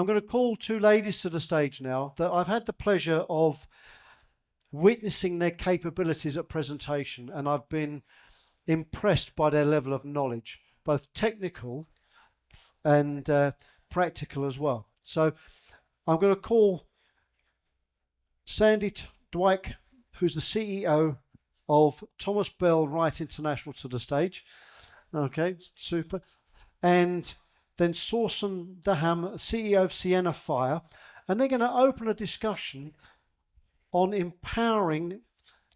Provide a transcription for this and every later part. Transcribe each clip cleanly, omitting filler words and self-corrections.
I'm going to call two ladies to the stage now that I've had the pleasure of witnessing their capabilities at presentation, and I've been impressed by their level of knowledge, both technical and practical as well. So I'm going to call Sandy Dweik, who's the CEO of Thomas-Bell-Wright International, to the stage. Okay, super. And then Sawsan Dahham, CEO of SIENA FIRE, and they're going to open a discussion on empowering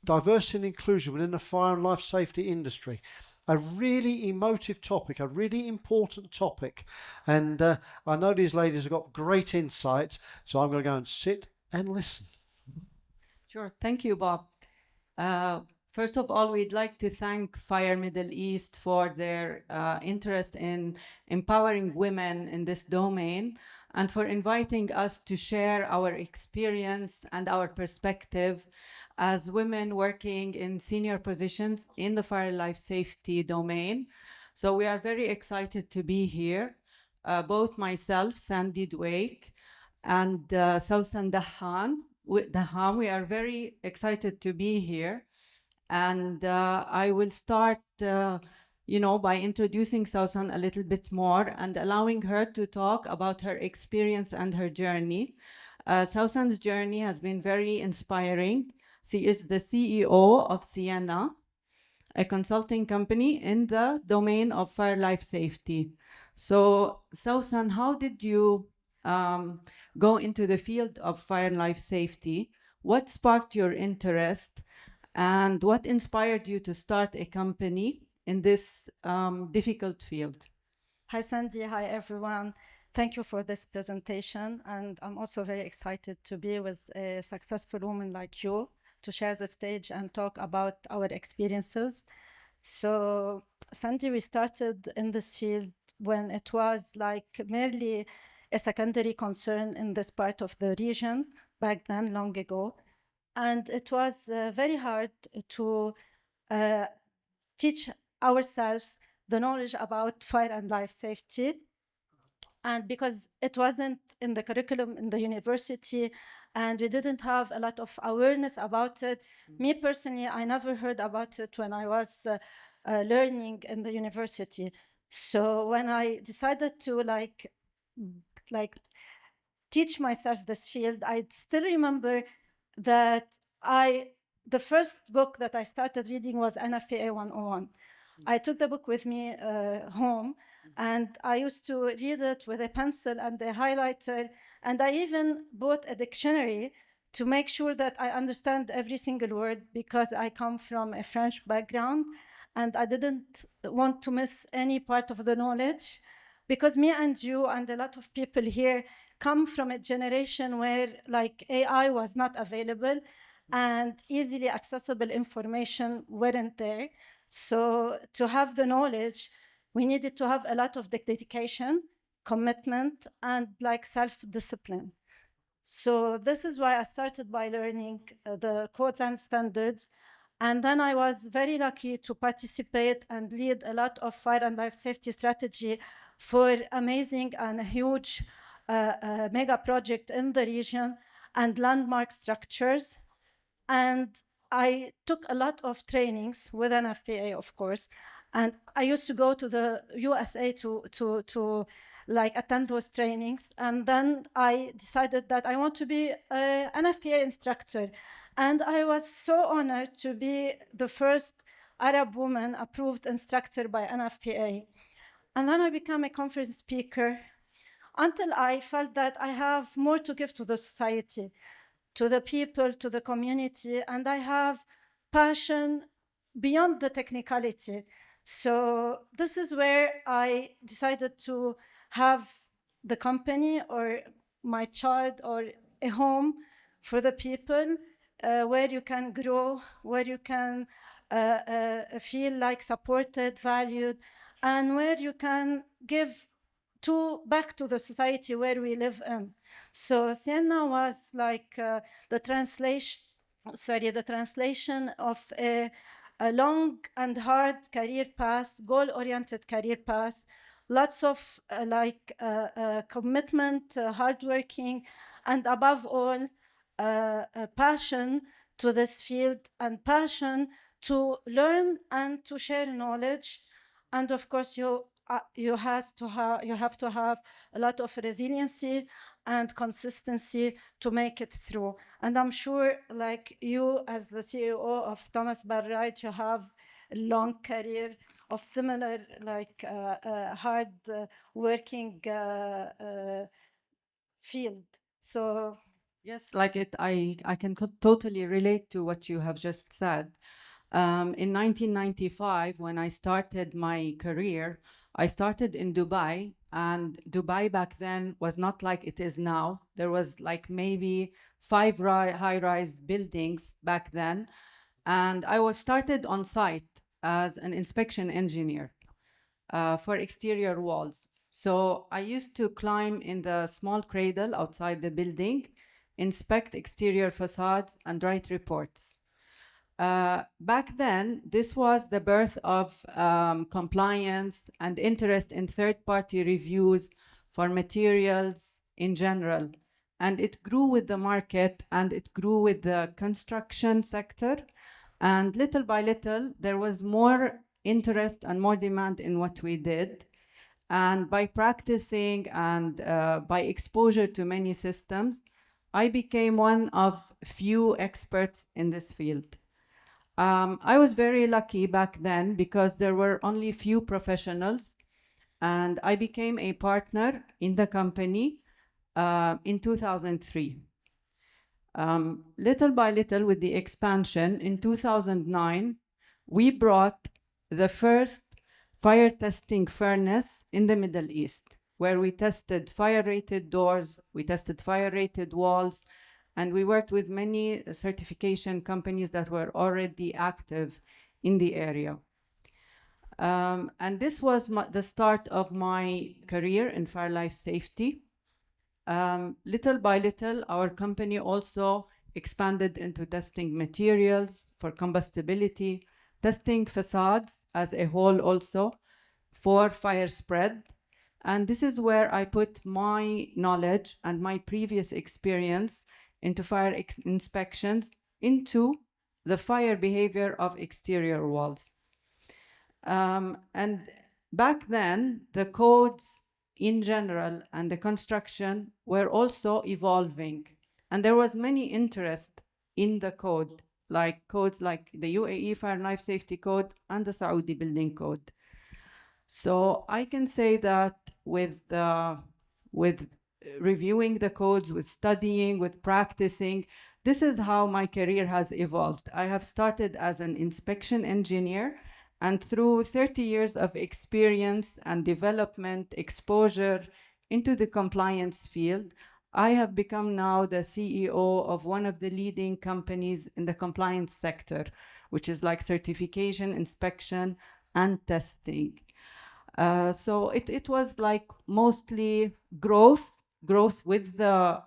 diversity and inclusion within the fire and life safety industry. A really emotive topic, a really important topic. And I know these ladies have got great insight, so I'm going to go and sit and listen. Sure, thank you, Bob. First of all, we'd like to thank Fire Middle East for their interest in empowering women in this domain, and for inviting us to share our experience and our perspective as women working in senior positions in the fire life safety domain. So we are very excited to be here. Both myself, Sandy Dweik, and Sawsan Dahham, we are very excited to be here. And I will start by introducing Sawsan a little bit more and allowing her to talk about her experience and her journey. Sawsan's journey has been very inspiring. She is the CEO of SIENA, a consulting company in the domain of fire life safety. So, Sawsan, how did you go into the field of fire life safety? What sparked your interest? And what inspired you to start a company in this difficult field? Hi, Sandy. Hi, everyone. Thank you for this presentation. And I'm also very excited to be with a successful woman like you to share the stage and talk about our experiences. So, Sandy, we started in this field when it was like merely a secondary concern in this part of the region back then, long ago. And it was very hard to teach ourselves the knowledge about fire and life safety. And because it wasn't in the curriculum in the university, and we didn't have a lot of awareness about it. Me personally, I never heard about it when I was learning in the university. So when I decided to like teach myself this field, I still remember that the first book that I started reading was NFPA 101. I took the book with me home, and I used to read it with a pencil and a highlighter, and I even bought a dictionary to make sure that I understand every single word, because I come from a French background, and I didn't want to miss any part of the knowledge, because me and you and a lot of people here come from a generation where like AI was not available and easily accessible information weren't there. So to have the knowledge, we needed to have a lot of dedication, commitment, and like self-discipline. So this is why I started by learning the codes and standards. And then I was very lucky to participate and lead a lot of fire and life safety strategy for amazing and huge mega project in the region and landmark structures. And I took a lot of trainings with an FPA, of course, and I used to go to the USA to like attend those trainings. And then I decided that I want to be an FPA instructor. And I was so honored to be the first Arab woman approved instructor by NFPA. And then I became a conference speaker until I felt that I have more to give to the society, to the people, to the community, and I have passion beyond the technicality. So this is where I decided to have the company or my child or a home for the people where you can grow, where you can feel like supported, valued, and where you can give back to the society where we live in. So SIENA was like the translation of a long and hard career path, goal-oriented career path, lots of commitment, hardworking, and above all, passion to this field and passion to learn and to share knowledge. And of course, you have to have a lot of resiliency and consistency to make it through. And I'm sure, like you, as the CEO of Thomas-Bell-Wright, you have a long career of similar, hard working field. So Yes, I can totally relate to what you have just said. In 1995, when I started my career, I started in Dubai, and Dubai back then was not like it is now. There was like maybe 5 high-rise buildings back then, and I was started on site as an inspection engineer for exterior walls. So I used to climb in the small cradle outside the building, inspect exterior facades, and write reports. Back then, this was the birth of compliance and interest in third-party reviews for materials in general. And it grew with the market, and it grew with the construction sector. And little by little, there was more interest and more demand in what we did. And by practicing and by exposure to many systems, I became one of few experts in this field. I was very lucky back then because there were only few professionals, and I became a partner in the company in 2003. Little by little, with the expansion, in 2009, we brought the first fire testing furnace in the Middle East, where we tested fire-rated doors, we tested fire-rated walls, and we worked with many certification companies that were already active in the area. And this was the start of my career in fire life safety. Little by little, our company also expanded into testing materials for combustibility, testing facades as a whole also for fire spread. And this is where I put my knowledge and my previous experience into fire inspections into the fire behavior of exterior walls. And back then, the codes in general and the construction were also evolving. And there was many interest in the code, like codes like the UAE Fire and Life Safety Code and the Saudi Building Code. So I can say that with reviewing the codes, with studying, with practicing, this is how my career has evolved. I have started as an inspection engineer, and through 30 years of experience and development, exposure into the compliance field, I have become now the CEO of one of the leading companies in the compliance sector, which is like certification, inspection, and testing. So it was like mostly growth with the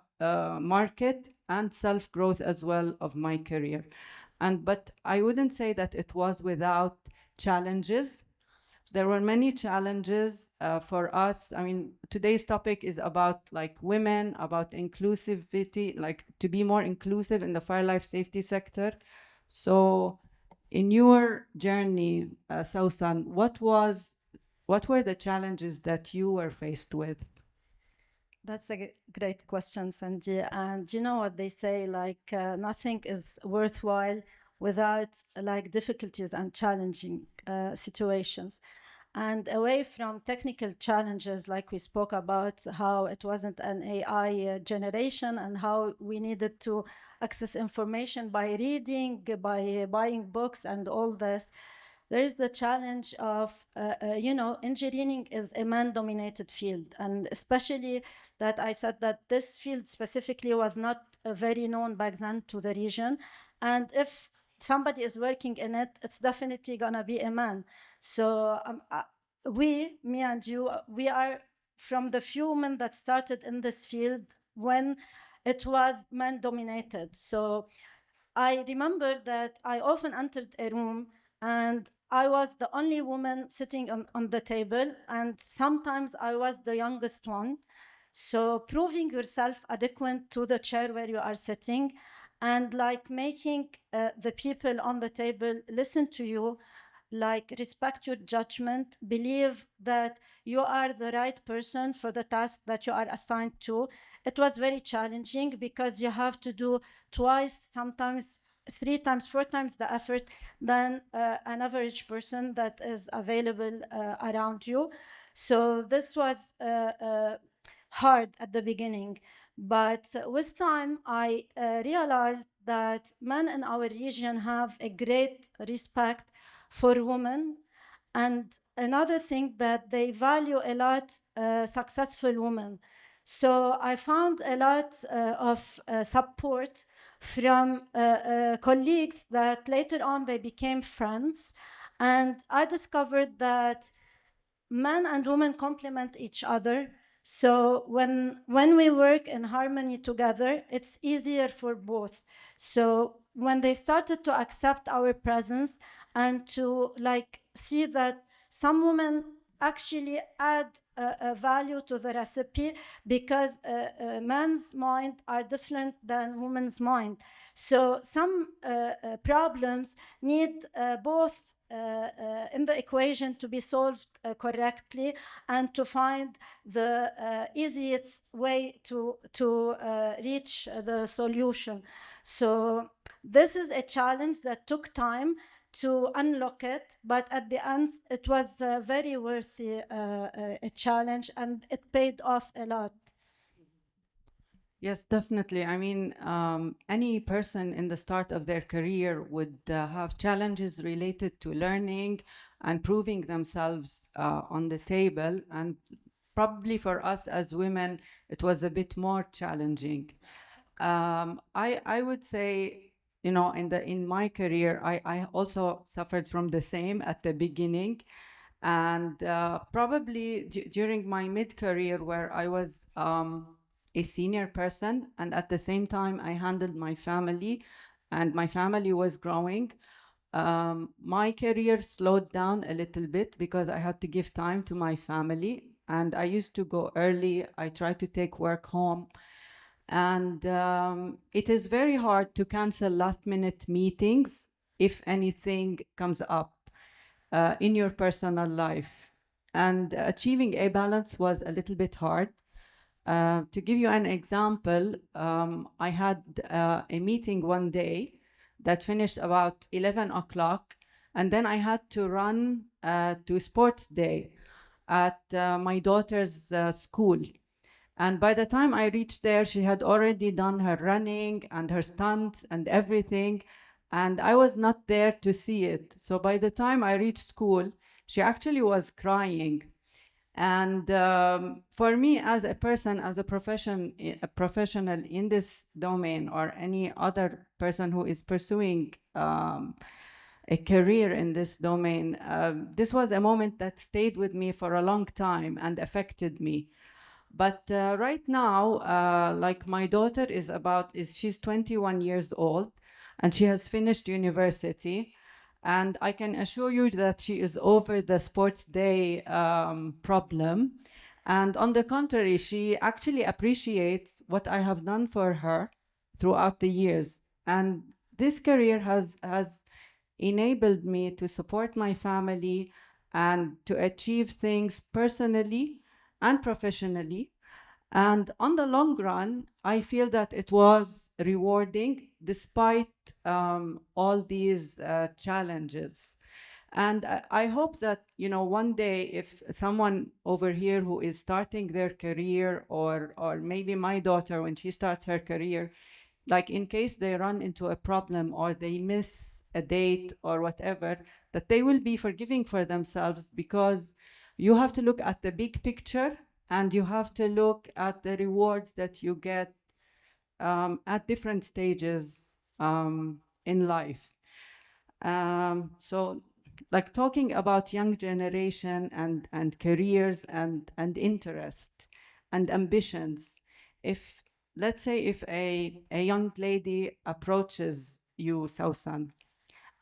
market and self-growth as well of my career. But I wouldn't say that it was without challenges. There were many challenges for us. I mean, today's topic is about like women, about inclusivity, like to be more inclusive in the fire life safety sector. So in your journey, Sawsan, what were the challenges that you were faced with? that's a great question, Sandy. And you know what they say, like nothing is worthwhile without like difficulties and challenging situations. And away from technical challenges, like we spoke about, how it wasn't an AI generation and how we needed to access information by reading, by buying books and all this. There is the challenge of, engineering is a man-dominated field. And especially that I said that this field specifically was not very known back then to the region. And if somebody is working in it, it's definitely gonna be a man. So me and you, we are from the few men that started in this field when it was man-dominated. So I remember that I often entered a room and I was the only woman sitting on the table, and sometimes I was the youngest one. So proving yourself adequate to the chair where you are sitting, and like making the people on the table listen to you, like respect your judgment, believe that you are the right person for the task that you are assigned to. It was very challenging because you have to do twice, sometimes 3 times, 4 times the effort than an average person that is available around you. So this was hard at the beginning. But with time, I realized that men in our region have a great respect for women. And another thing that they value a lot, successful women. So I found a lot of support from colleagues that later on they became friends. And I discovered that men and women complement each other. So when we work in harmony together, it's easier for both. So when they started to accept our presence and to like see that some women actually add a value to the recipe, because men's mind are different than women's mind. So some problems need both in the equation to be solved correctly, and to find the easiest way to reach the solution. So this is a challenge that took time to unlock it, but at the end it was very worthy a challenge, and it paid off a lot. Yes, definitely. I mean, any person in the start of their career would have challenges related to learning and proving themselves on the table. And probably for us as women, it was a bit more challenging. I would say, you know, in my career, I also suffered from the same at the beginning. And probably during my mid-career, where I was a senior person, and at the same time I handled my family, and my family was growing, my career slowed down a little bit because I had to give time to my family, and I used to go early. I tried to take work home, and it is very hard to cancel last-minute meetings if anything comes up in your personal life. And achieving a balance was a little bit hard. To give you an example, I had a meeting one day that finished about 11 o'clock, and then I had to run to sports day at my daughter's school. And by the time I reached there, she had already done her running and her stunts and everything, and I was not there to see it. So by the time I reached school, she actually was crying. And for me, as a person, as a professional in this domain, or any other person who is pursuing a career in this domain, this was a moment that stayed with me for a long time and affected me. But right now, like my daughter she's 21 years old, and she has finished university. And I can assure you that she is over the sports day problem. And on the contrary, she actually appreciates what I have done for her throughout the years. And this career has enabled me to support my family and to achieve things personally and professionally. And on the long run, I feel that it was rewarding despite all these challenges. And I hope that, you know, one day if someone over here who is starting their career, or maybe my daughter when she starts her career, like in case they run into a problem or they miss a date or whatever, that they will be forgiving for themselves, because you have to look at the big picture, and you have to look at the rewards that you get at different stages in life. So like talking about young generation and careers and interest and ambitions, if let's say if a young lady approaches you, Sawsan,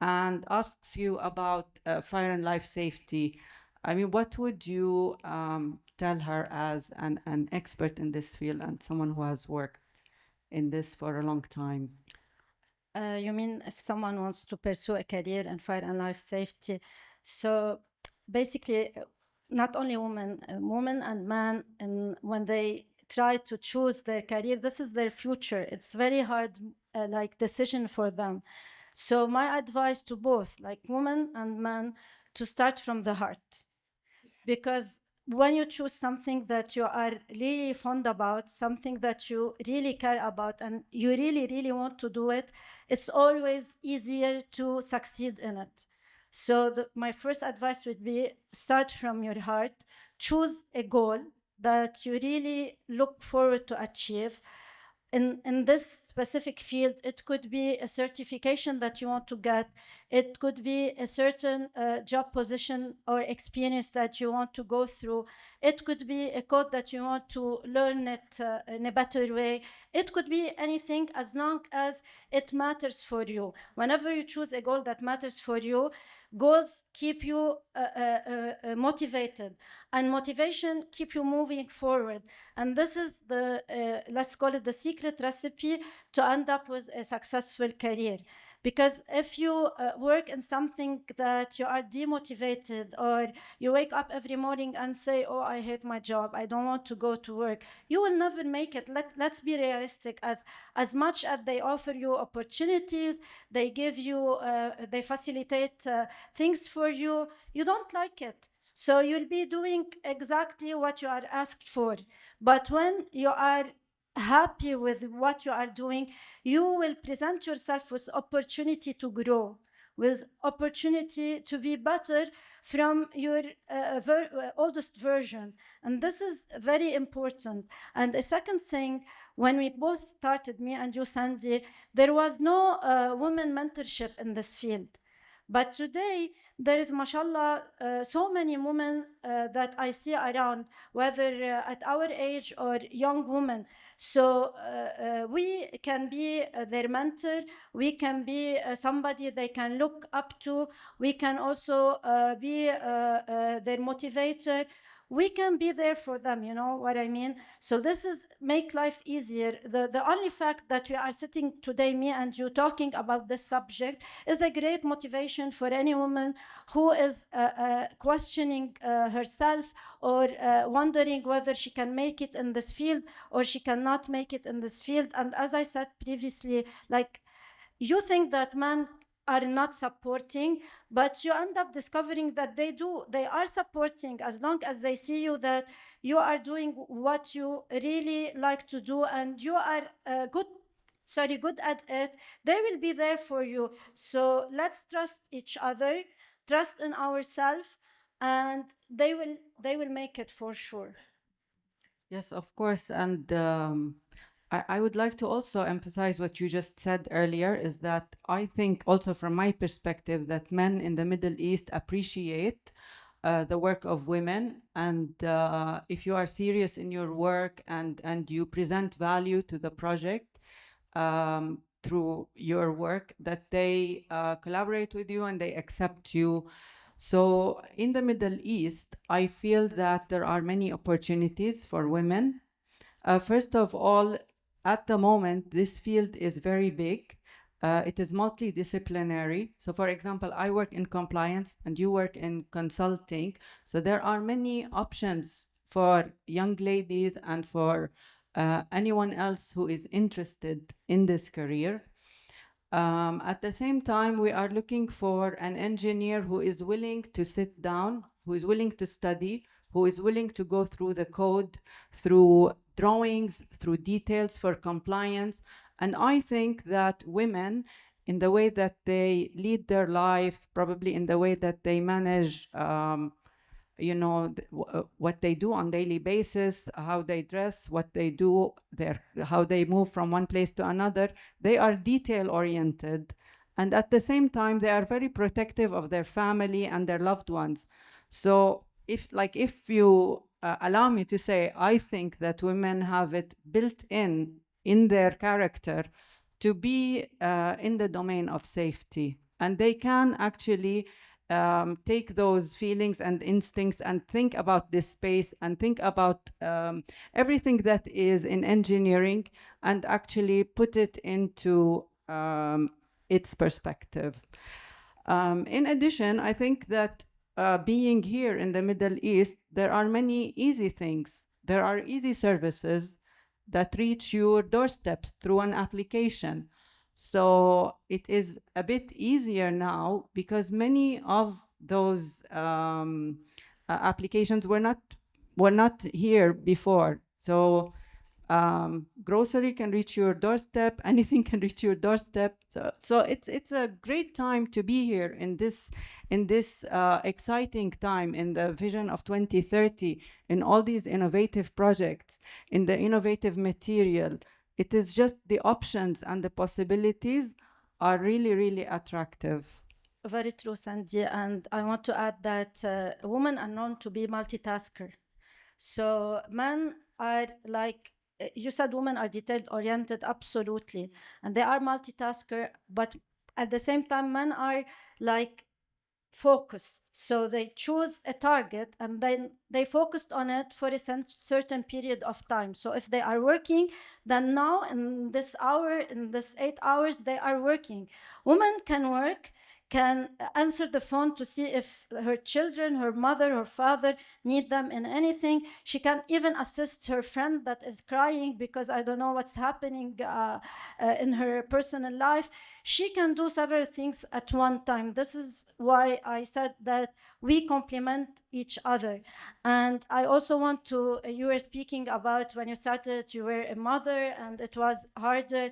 and asks you about fire and life safety, I mean, what would you tell her as an expert in this field and someone who has worked in this for a long time? You mean if someone wants to pursue a career in fire and life safety? So basically, not only women and men, and when they try to choose their career, this is their future. It's very hard, like decision for them. So my advice to both, like women and men, to start from the heart, because when you choose something that you are really fond about, something that you really care about, and you really, really want to do it, it's always easier to succeed in it. So my first advice would be start from your heart, choose a goal that you really look forward to achieve. In this specific field, it could be a certification that you want to get. It could be a certain job position or experience that you want to go through. It could be a code that you want to learn it in a better way. It could be anything, as long as it matters for you. Whenever you choose a goal that matters for you, goals keep you motivated, and motivation keep you moving forward. And this is the, let's call it the secret recipe to end up with a successful career. Because if you work in something that you are demotivated, or you wake up every morning and say, oh, I hate my job, I don't want to go to work, you will never make it. Let's be realistic. As much as they offer you opportunities, they give you, they facilitate things for you, you don't like it. So you'll be doing exactly what you are asked for. But when you are happy with what you are doing, you will present yourself with opportunity to grow, with opportunity to be better from your oldest version. And this is very important. And the second thing, when we both started, me and you, Sandy, there was no women mentorship in this field. But today, there is, mashallah, so many women that I see around, whether at our age or young women. So we can be their mentor. We can be somebody they can look up to. We can also be their motivator. We can be there for them, you know what I mean? So this is make life easier. The only fact that we are sitting today, me and you, talking about this subject is a great motivation for any woman who is questioning herself, or wondering whether she can make it in this field or she cannot make it in this field. And as I said previously, like, you think that men are not supporting, but you end up discovering that they do. They are supporting, as long as they see you that you are doing what you really like to do, and you are good at it. They will be there for you. So let's trust each other, trust in ourselves, and they will make it for sure. Yes, of course. And I would like to also emphasize what you just said earlier, is that I think also from my perspective that men in the Middle East appreciate the work of women. And if you are serious in your work and you present value to the project through your work, that they collaborate with you and they accept you. So in the Middle East, I feel that there are many opportunities for women. First of all, at the moment, this field is very big. It is multidisciplinary. So for example, I work in compliance and you work in consulting. So there are many options for young ladies and for anyone else who is interested in this career. At the same time, we are looking for an engineer who is willing to sit down, who is willing to study, who is willing to go through the code, through drawings, through details for compliance. And I think that women, in the way that they lead their life, probably in the way that they manage what they do on daily basis, how they dress, what they do, how they move from one place to another. They are detail oriented. And at the same time, they are very protective of their family and their loved ones. So if you allow me to say, I think that women have it built in their character to be in the domain of safety. and they can actually take those feelings and instincts and think about this space and think about everything that is in engineering and actually put it into its perspective. In addition, I think that being here in the Middle East, there are many easy things. There are easy services that reach your doorsteps through an application. So it is a bit easier now because many of those applications were not here before. So grocery can reach your doorstep, anything can reach your doorstep. So it's a great time to be here in this exciting time in the vision of 2030, in all these innovative projects, in the innovative material. It is just the options and the possibilities are really, really attractive. Very true, Sandy. And I want to add that women are known to be multitasker. So men are like, you said women are detail-oriented, absolutely. And they are multitasker, but at the same time, men are like focused. So they choose a target and then they focused on it for a certain period of time. So if they are working, then now in this hour, in this 8 hours, they are working. Women can work, can answer the phone to see if her children, her mother, her father need them in anything. She can even assist her friend that is crying because I don't know what's happening in her personal life. She can do several things at one time. This is why I said that we complement each other. And I also want to, you were speaking about when you started, you were a mother and it was harder.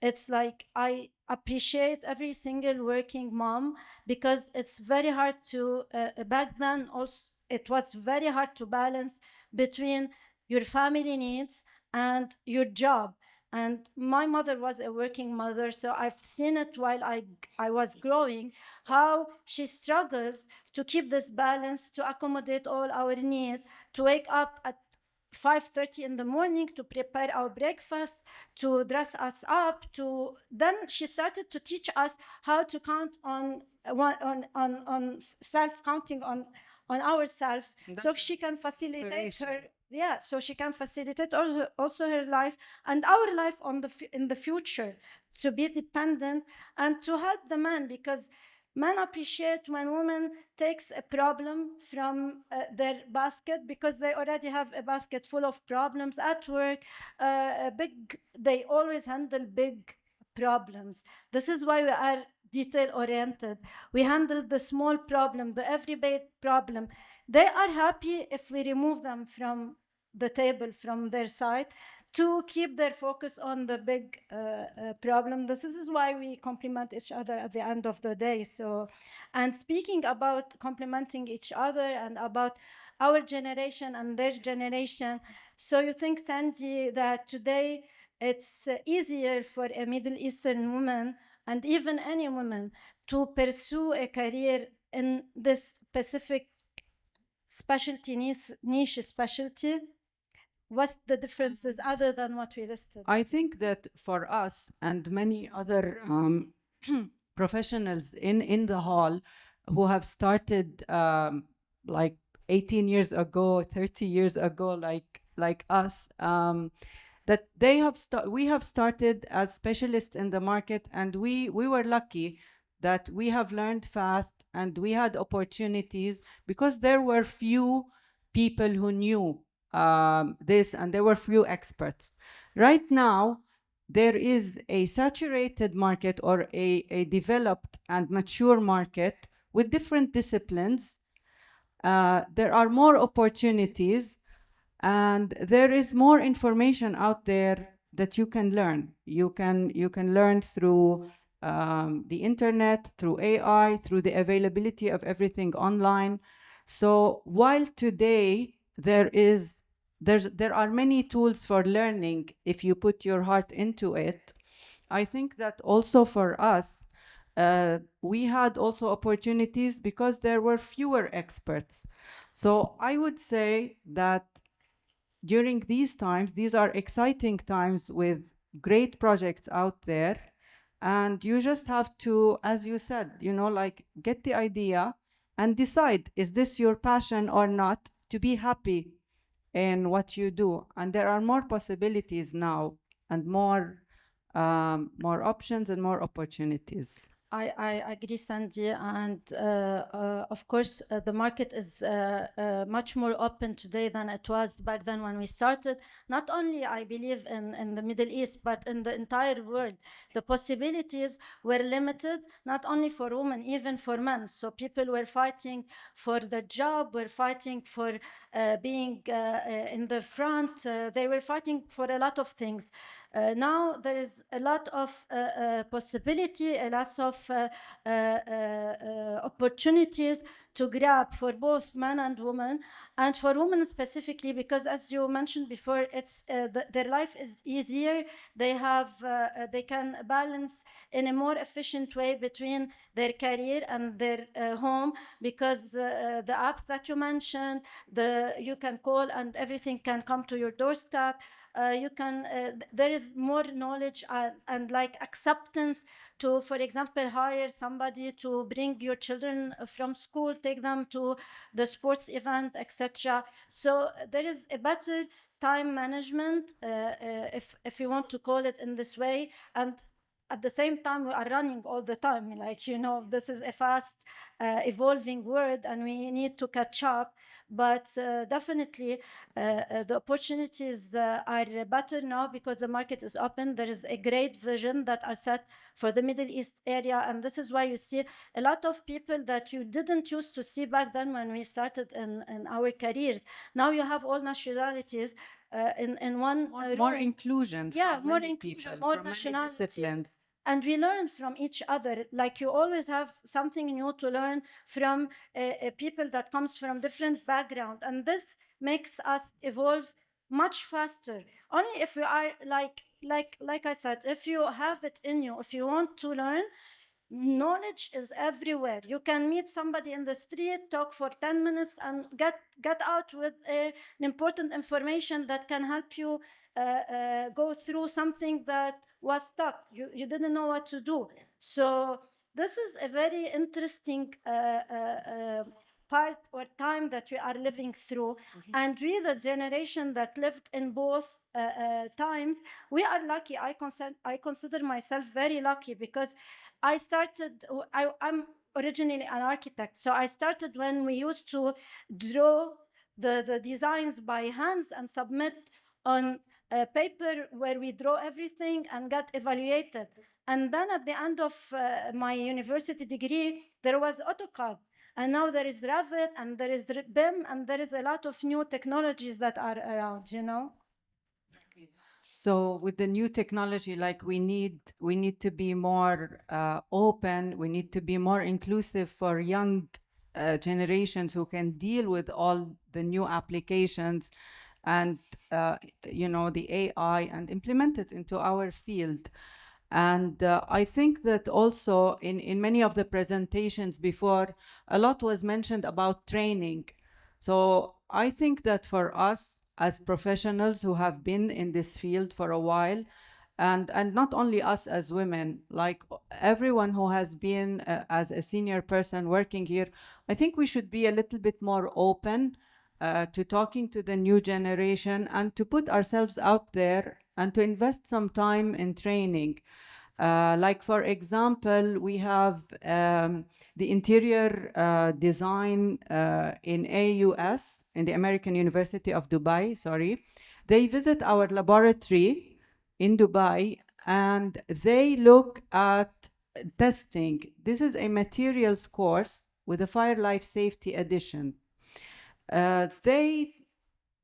It's like I appreciate every single working mom because it's very hard to, back then also, it was very hard to balance between your family needs and your job. And my mother was a working mother, so I've seen it while I was growing, how she struggles to keep this balance, to accommodate all our needs, to wake up at 5:30 in the morning to prepare our breakfast, to dress us up, to then she started to teach us how to count on self-counting on ourselves. So she can facilitate her, so she can facilitate also her life and our life in the future, to be dependent and to help the man, because men appreciate when women takes a problem from their basket, because they already have a basket full of problems at work. They always handle big problems. This is why we are detail-oriented. We handle the small problem, the everyday problem. They are happy if we remove them from the table, from their side, to keep their focus on the big problem. This is why we complement each other at the end of the day. So, and speaking about complementing each other and about our generation and their generation, so you think, Sandy, that today it's easier for a Middle Eastern woman and even any woman to pursue a career in this specific specialty, niche specialty? What's the differences other than what we listed? I think that for us and many other professionals in the hall who have started like 18 years ago, 30 years ago, like us, that we have started as specialists in the market, and we were lucky that we have learned fast and we had opportunities because there were few people who knew this, and there were few experts. Right now, there is a saturated market or a developed and mature market with different disciplines. There are more opportunities, and there is more information out there that you can learn. You can learn through the internet, through AI, through the availability of everything online. So while today there are many tools for learning if you put your heart into it, I think that also for us, we had also opportunities because there were fewer experts. So I would say that during these times, these are exciting times with great projects out there. And you just have to, as you said, you know, like get the idea and decide, is this your passion or not, to be happy in what you do. And there are more possibilities now and more options and more opportunities. I agree, Sandy, and of course the market is much more open today than it was back then when we started. Not only, I believe, in the Middle East, but in the entire world. The possibilities were limited, not only for women, even for men. So people were fighting for the job, were fighting for being in the front. They were fighting for a lot of things. Now there is a lot of possibility, a lot of opportunities to grab for both men and women, and for women specifically, because as you mentioned before, it's their life is easier. They have they can balance in a more efficient way between their career and their home, because the apps that you mentioned, you can call and everything can come to your doorstep. You can there is more knowledge and like acceptance to, for example, hire somebody to bring your children from school, take them to the sports event, etc. So there is a better time management, if you want to call it in this way. And at the same time, we are running all the time. Like, you know, this is a fast evolving world and we need to catch up. But definitely the opportunities are better now because the market is open. There is a great vision that are set for the Middle East area. And this is why you see a lot of people that you didn't used to see back then when we started in our careers. Now you have all nationalities in one more inclusion. Yeah, more many inclusion, people, more from many nationalities. disciplines. And we learn from each other. Like, you always have something new to learn from people that comes from different background, and this makes us evolve much faster. Only if we are like I said, if you have it in you, if you want to learn, knowledge is everywhere. You can meet somebody in the street, talk for 10 minutes, and get out with an important information that can help you go through something that was stuck. You didn't know what to do. So this is a very interesting part or time that we are living through. And we, the generation that lived in both times, we are lucky. I consider myself very lucky, because I'm originally an architect. So I started when we used to draw the designs by hands and submit on paper, where we draw everything and get evaluated. And then at the end of my university degree, there was AutoCAD. And now there is Revit, and there is BIM, and there is a lot of new technologies that are around, you know? So with the new technology, like we need to be more open. We need to be more inclusive for young generations who can deal with all the new applications and you know, the AI, and implement it into our field. And I think that also in many of the presentations before, a lot was mentioned about training. So I think that for us as professionals who have been in this field for a while, and not only us as women, like everyone who has been as a senior person working here, I think we should be a little bit more open to talking to the new generation, and to put ourselves out there and to invest some time in training. Like, for example, we have the interior design in AUS, in the American University of Dubai, sorry. They visit our laboratory in Dubai, and they look at testing. This is a materials course with a Fire Life Safety edition. They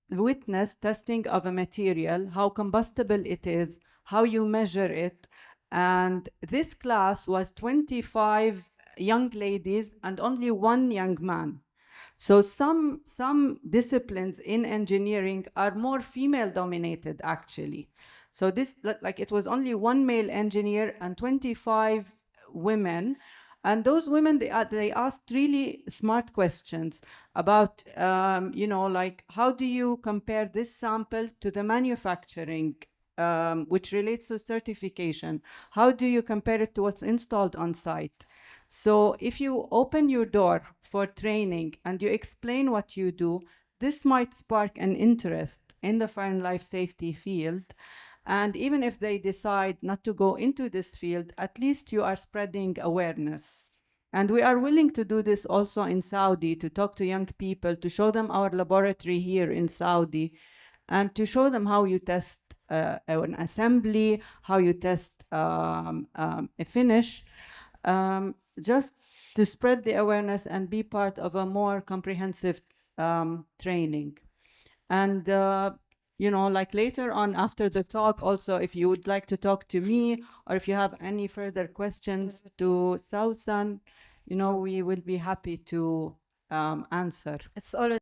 witness testing of a material, how combustible it is, how you measure it. And this class was 25 young ladies and only one young man. So some disciplines in engineering are more female dominated, actually. So this, like, it was only one male engineer and 25 women. And those women, they asked really smart questions about, you know, like, how do you compare this sample to the manufacturing which relates to certification. How do you compare it to what's installed on site? So if you open your door for training and you explain what you do, this might spark an interest in the fire and life safety field. And even if they decide not to go into this field, at least you are spreading awareness. And we are willing to do this also in Saudi, to talk to young people, to show them our laboratory here in Saudi, and to show them how you test an assembly, how you test a finish, just to spread the awareness and be part of a more comprehensive training. And you know, like later on after the talk, also, if you would like to talk to me, or if you have any further questions to Sawsan, you know, we will be happy to answer. It's already